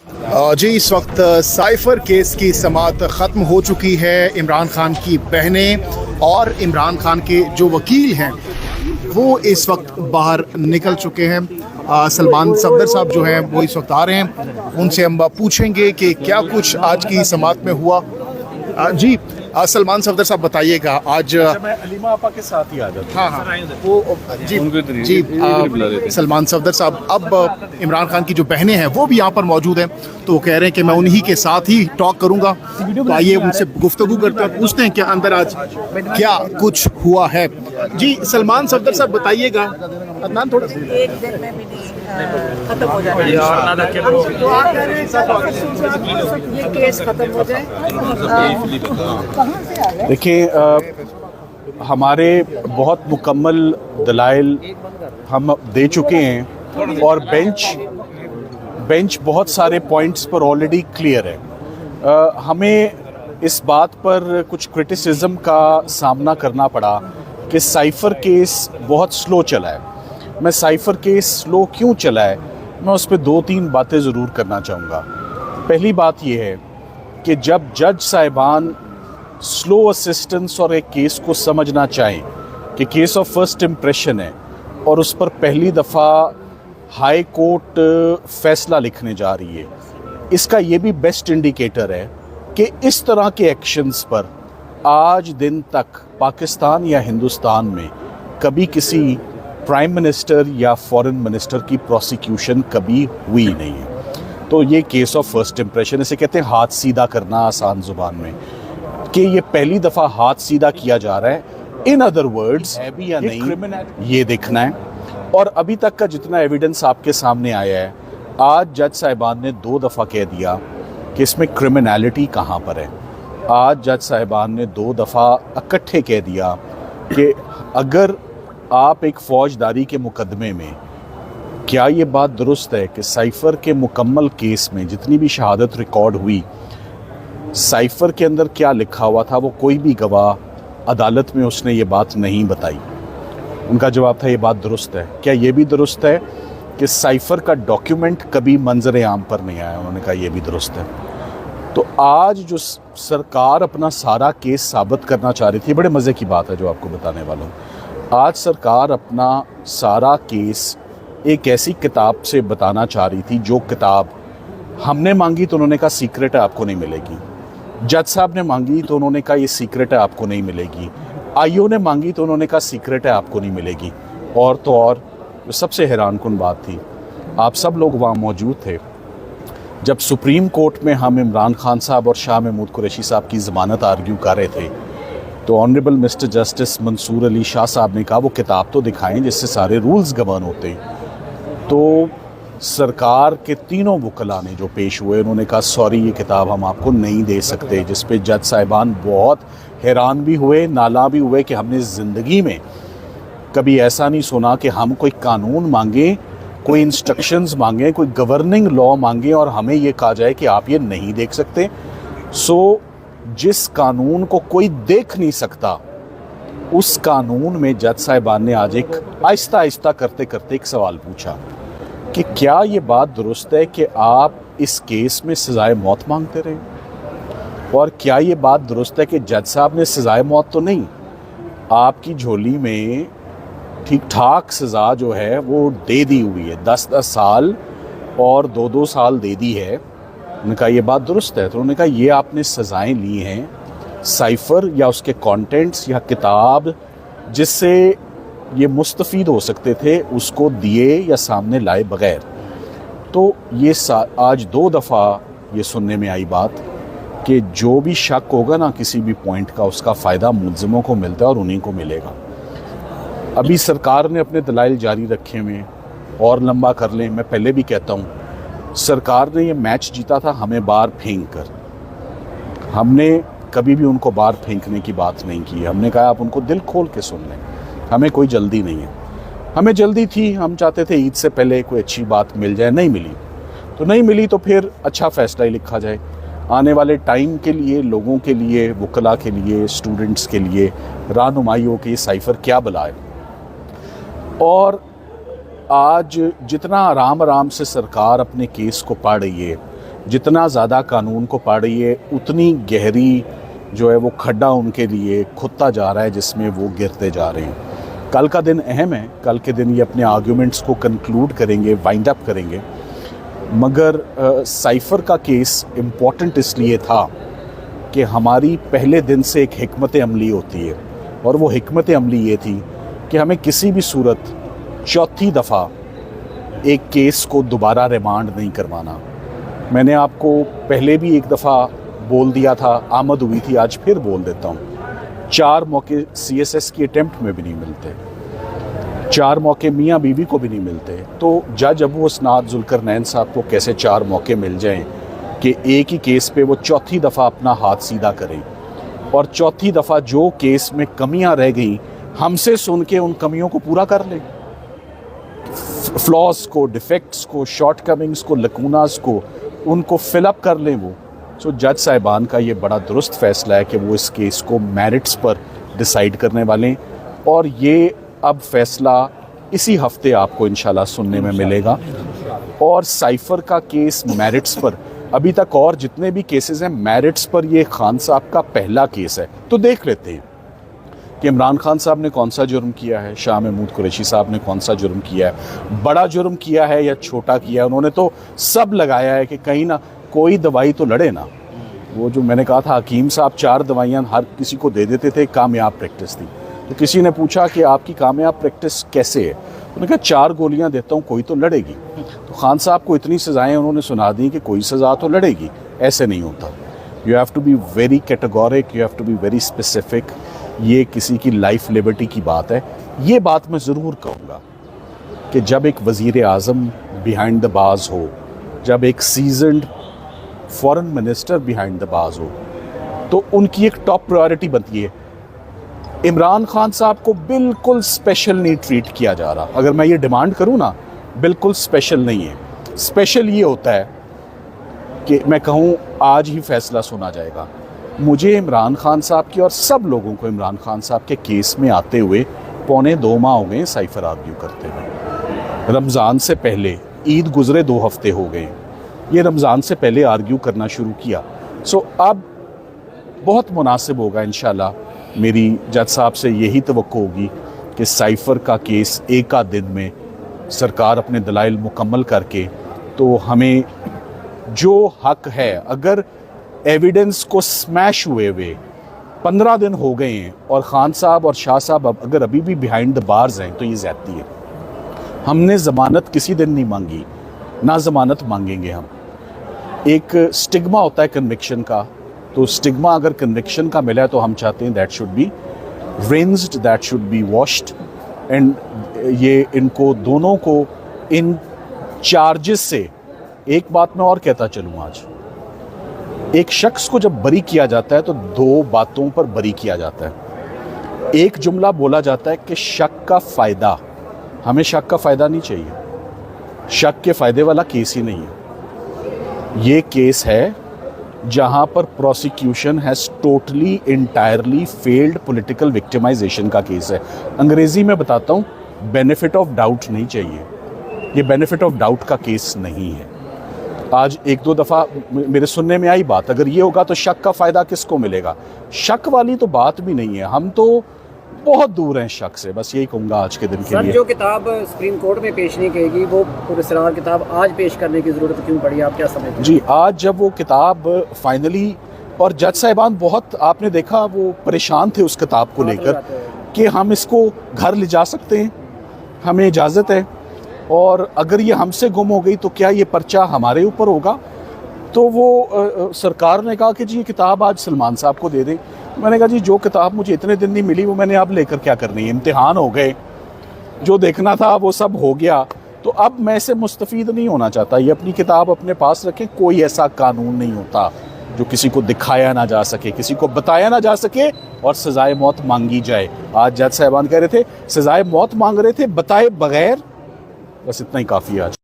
जी, इस वक्त cipher case की समाअत ख़त्म हो चुकी है। इमरान खान की बहनें और इमरान खान के जो वकील हैं वो इस वक्त बाहर निकल चुके हैं। सलमान सफदर साहब जो हैं वो इस वक्त आ रहे हैं, उनसे हम पूछेंगे कि क्या कुछ आज की समाअत में हुआ। जी, सलमान सफदर साहब बताइएगा आज। मैं अलीमा आपा के साथ ही आ जाता हूं। हाँ, वो जी जी सलमान सफदर साहब, अब इमरान खान की जो बहनें हैं वो भी यहाँ पर मौजूद हैं, तो वो कह रहे हैं कि मैं उन्हीं के साथ ही टॉक करूँगा। तो आइए उनसे गुफ्तगू करते हैं, पूछते हैं कि अंदर आज क्या कुछ हुआ है। जी, सलमान सफदर साहब बताइएगा। अदनान थोड़ा एक दिन में भी नहीं खत्म हो जाए, तो आप कह रहे हैं ये केस खत्म हो जाए। देखिए, हमारे बहुत मुकम्मल दलाइल हम दे चुके हैं और बेंच बहुत सारे पॉइंट्स पर ऑलरेडी क्लियर है। हमें इस बात पर कुछ क्रिटिसिज्म का सामना करना पड़ा कि साइफर केस बहुत स्लो चला है। मैं साइफर केस स्लो क्यों चला है, मैं उस पर 2-3 बातें ज़रूर करना चाहूँगा। पहली बात यह है कि जब जज साहिबान स्लो असिस्टेंस और एक केस को समझना चाहें कि केस ऑफ फर्स्ट इम्प्रेशन है और उस पर पहली दफ़ा हाई कोर्ट फैसला लिखने जा रही है, इसका ये भी बेस्ट इंडिकेटर है कि इस तरह के एक्शंस पर आज दिन तक पाकिस्तान या हिंदुस्तान में कभी किसी प्राइम मिनिस्टर या फॉरेन मिनिस्टर की प्रोसिक्यूशन कभी हुई नहीं है। तो ये केस ऑफ फर्स्ट इम्प्रेशन, इसे कहते हैं हाथ सीधा करना आसान ज़ुबान में, कि ये पहली दफ़ा हाथ सीधा किया जा रहा है। इन अदर वर्ड्स, है भी या नहीं ये देखना है। और अभी तक का जितना एविडेंस आपके सामने आया है, आज जज साहिबान ने 2 दफ़ा कह दिया कि इसमें क्रिमिनलिटी कहाँ पर है। आज जज साहिबान ने 2 दफ़ा इकट्ठे कह दिया कि अगर आप एक फौजदारी के मुकदमे में, क्या ये बात दुरुस्त है कि साइफर के मुकम्मल केस में जितनी भी शहादत रिकॉर्ड हुई, साइफर के अंदर क्या लिखा हुआ था वो कोई भी गवाह अदालत में उसने ये बात नहीं बताई। उनका जवाब था ये बात दुरुस्त है। क्या ये भी दुरुस्त है कि साइफर का डॉक्यूमेंट कभी मंजर आम पर नहीं आया? उन्होंने कहा ये भी दुरुस्त है। तो आज जो सरकार अपना सारा केस साबित करना चाह रही थी, बड़े मज़े की बात है जो आपको बताने वाला हूँ। आज सरकार अपना सारा केस एक ऐसी किताब से बताना चाह रही थी, जो किताब हमने मांगी तो उन्होंने कहा सीक्रेट है, आपको नहीं मिलेगी। जज साहब ने मांगी तो उन्होंने कहा ये सीक्रेट है, आपको नहीं मिलेगी। आईओ ने मांगी तो उन्होंने कहा सीक्रेट है, आपको नहीं मिलेगी। और तो और जो सबसे हैरानकुन बात थी, आप सब लोग वहाँ मौजूद थे जब सुप्रीम कोर्ट में हम इमरान खान साहब और शाह महमूद कुरैशी साहब की ज़मानत आर्ग्यू कर रहे थे, तो honourable mister justice Mansoor Ali Shah साहब ने कहा वो किताब तो दिखाएं जिससे सारे रूल्स गवर्न होते। तो सरकार के तीनों वकला ने जो पेश हुए, उन्होंने कहा सॉरी ये किताब हम आपको नहीं दे सकते, जिस पे जज साहिबान बहुत हैरान भी हुए, नाला भी हुए कि हमने ज़िंदगी में कभी ऐसा नहीं सुना कि हम कोई कानून मांगे, कोई इंस्ट्रक्शंस मांगे, कोई गवर्निंग लॉ मांगे और हमें ये कहा जाए कि आप ये नहीं देख सकते। सो जिस कानून को कोई देख नहीं सकता, उस कानून में जज साहिबान ने आज एक आहिस्ता आहिस्ता करते करते एक सवाल पूछा कि क्या ये बात दुरुस्त है कि आप इस केस में सज़ाए मौत मांगते रहे, और क्या ये बात दुरुस्त है कि जज साहब ने सज़ाए मौत तो नहीं, आपकी झोली में ठीक ठाक सज़ा जो है वो दे दी हुई है, 10-10 साल और 2-2 साल दे दी है। उन्होंने कहा ये बात दुरुस्त है। तो उन्होंने कहा ये आपने सज़ाएं ली हैं साइफर या उसके कंटेंट्स या किताब जिससे ये मुस्तफ़ीद हो सकते थे, उसको दिए या सामने लाए बगैर। तो ये आज 2 दफ़ा ये सुनने में आई बात कि जो भी शक होगा ना किसी भी पॉइंट का, उसका फ़ायदा मुलज़िमों को मिलता है और उन्हीं को मिलेगा। अभी सरकार ने अपने दलाइल जारी रखे हुए और लंबा कर लें। मैं पहले भी कहता हूँ, सरकार ने ये मैच जीता था हमें बाहर फेंक कर। हमने कभी भी उनको बाहर फेंकने की बात नहीं की। हमने कहा आप उनको दिल खोल के सुन लें, हमें कोई जल्दी नहीं है। हमें जल्दी थी, हम चाहते थे ईद से पहले कोई अच्छी बात मिल जाए, नहीं मिली तो नहीं मिली, तो फिर अच्छा फ़ैसला ही लिखा जाए आने वाले टाइम के लिए, लोगों के लिए, वकला के लिए, स्टूडेंट्स के लिए, रहनुमाइयों के। साइफर क्या बुलाए। और आज जितना आराम आराम से सरकार अपने केस को पढ़ रही है, जितना ज़्यादा कानून को पढ़िए उतनी गहरी जो है वो खड्डा उनके लिए खुदता जा रहा है जिसमें वो गिरते जा रहे हैं। कल का दिन अहम है, कल के दिन ये अपने आर्ग्यूमेंट्स को कंक्लूड करेंगे, वाइंड अप करेंगे। मगर साइफ़र का केस इम्पॉर्टेंट इसलिए था कि हमारी पहले दिन से एक हिकमत अमली होती है, और वो हिकमत अमली ये थी कि हमें किसी भी सूरत चौथी दफ़ा एक केस को दोबारा रिमांड नहीं करवाना। मैंने आपको पहले भी एक दफ़ा बोल दिया था, आमद हुई थी, आज फिर बोल देता हूँ। 4 मौके CSS की अटेम्प्ट में भी नहीं मिलते, 4 मौके मियाँ बीवी को भी नहीं मिलते। तो जज अबू असनाद जुल्करनैन साहब को कैसे 4 मौके मिल जाएं कि एक ही केस पे वो चौथी दफ़ा अपना हाथ सीधा करें, और चौथी दफ़ा जो केस में कमियां रह गई हमसे सुन के उन कमियों को पूरा कर लें, फ्लॉज को, डिफेक्ट्स को, शॉर्टकमिंग्स को, लकूनास को, उनको फिलअप कर लें वो। सो जज साहिबान का ये बड़ा दुरुस्त फैसला है कि वो इस केस को मेरिट्स पर डिसाइड करने वाले हैं, और ये अब फैसला इसी हफ्ते आपको इंशाल्लाह सुनने में मिलेगा। और साइफ़र का केस मेरिट्स पर, अभी तक और जितने भी केसेस हैं मेरिट्स पर, ये खान साहब का पहला केस है। तो देख लेते हैं कि इमरान खान साहब ने कौन सा जुर्म किया है, शाह महमूद कुरैशी साहब ने कौन सा जुर्म किया है, बड़ा जुर्म किया है या छोटा किया है। उन्होंने तो सब लगाया है कि कहीं ना कोई दवाई तो लड़े ना। वो जो मैंने कहा था हकीम साहब 4 दवाइयाँ हर किसी को दे देते थे, कामयाब प्रैक्टिस थी। तो किसी ने पूछा कि आपकी कामयाब प्रैक्टिस कैसे है, उन्होंने कहा 4 गोलियाँ देता हूँ, कोई तो लड़ेगी। तो खान साहब को इतनी सज़ाएँ उन्होंने सुना दी कि कोई सज़ा तो लड़ेगी, ऐसे नहीं होता। You have to be very categoric, you have to be very specific. ये किसी की लाइफ लिबर्टी की बात है। ये बात मैं ज़रूर कहूँगा कि जब एक वज़ीर आज़म बिहाइंड द बाज हो, जब एक seasoned foreign minister behind the बाज हो, तो उनकी एक टॉप प्रायोरिटी बनती है। इमरान खान साहब को बिल्कुल स्पेशल नहीं ट्रीट किया जा रहा। अगर मैं ये डिमांड करूँ ना, बिल्कुल स्पेशल नहीं है। स्पेशल ये होता है कि मैं कहूँ आज ही फैसला सुना जाएगा। मुझे इमरान खान साहब की और सब लोगों को इमरान खान साहब के केस में आते हुए 2.25 माह हो गए साइफ़र आर्ग्यू करते हुए। रमज़ान से पहले, ईद गुज़रे 2 हफ्ते हो गए, ये रमज़ान से पहले आर्ग्यू करना शुरू किया। सो अब बहुत मुनासिब होगा इंशाल्लाह, मेरी जज साहब से यही तवक्को होगी कि साइफ़र का केस एक आध दिन में सरकार अपने दलाइल मुकम्मल करके, तो हमें जो हक है, अगर एविडेंस को स्मैश हुए 15 दिन हो गए हैं और ख़ान साहब और शाह साहब अगर अभी भी बिहाइंड द बार्स हैं, तो ये ज़्यादती है। हमने ज़मानत किसी दिन नहीं मांगी, ना ज़मानत मांगेंगे हम। एक स्टिग्मा होता है कन्विक्शन का, तो स्टिग्मा अगर कन्विक्शन का मिला है तो हम चाहते हैं that should be rinsed, that should be washed. And ये इनको दोनों को इन चार्जेस से, एक बात मैं और कहता चलूँ, आज एक शख्स को जब बरी किया जाता है तो 2 बातों पर बरी किया जाता है। एक जुमला बोला जाता है कि शक का फ़ायदा, हमें शक का फ़ायदा नहीं चाहिए, शक के फ़ायदे वाला केस ही नहीं है। ये केस है जहां पर prosecution has totally entirely failed political victimisation का केस है। अंग्रेज़ी में बताता हूँ, बेनिफिट ऑफ डाउट नहीं चाहिए, ये बेनिफिट ऑफ डाउट का केस नहीं है। आज 1-2 दफ़ा मेरे सुनने में आई बात, अगर ये होगा तो शक का फ़ायदा किसको मिलेगा? शक वाली तो बात भी नहीं है, हम तो बहुत दूर हैं शक से। बस यही कहूँगा आज के दिन के लिए। जो किताब सुप्रीम कोर्ट में पेश नहीं करेगी, वो पुरस्कार किताब आज पेश करने की ज़रूरत क्यों पड़ी, आप क्या समझते हैं? जी, आज जब वो किताब फाइनली, और जज साहिबान बहुत, आपने देखा वो परेशान थे उस किताब को लेकर कि हम इसको घर ले जा सकते हैं, हमें इजाज़त है, और अगर ये हमसे गुम हो गई तो क्या ये पर्चा हमारे ऊपर होगा? तो वो सरकार ने कहा कि जी ये किताब आज सलमान साहब को दे दें। मैंने कहा जी जो किताब मुझे इतने दिन नहीं मिली वो मैंने अब लेकर क्या करनी है, इम्तिहान हो गए, जो देखना था वो सब हो गया, तो अब मैं इससे मुस्तफ़ीद नहीं होना चाहता। ये अपनी किताब अपने पास रखें। कोई ऐसा कानून नहीं होता जो किसी को दिखाया ना जा सके, किसी को बताया ना जा सके और सज़ाए मौत मांगी जाए। आज जज साहिबान कह रहे थे सज़ाए मौत मांग रहे थे बताए बगैर, बस इतना ही काफ़ी है आज।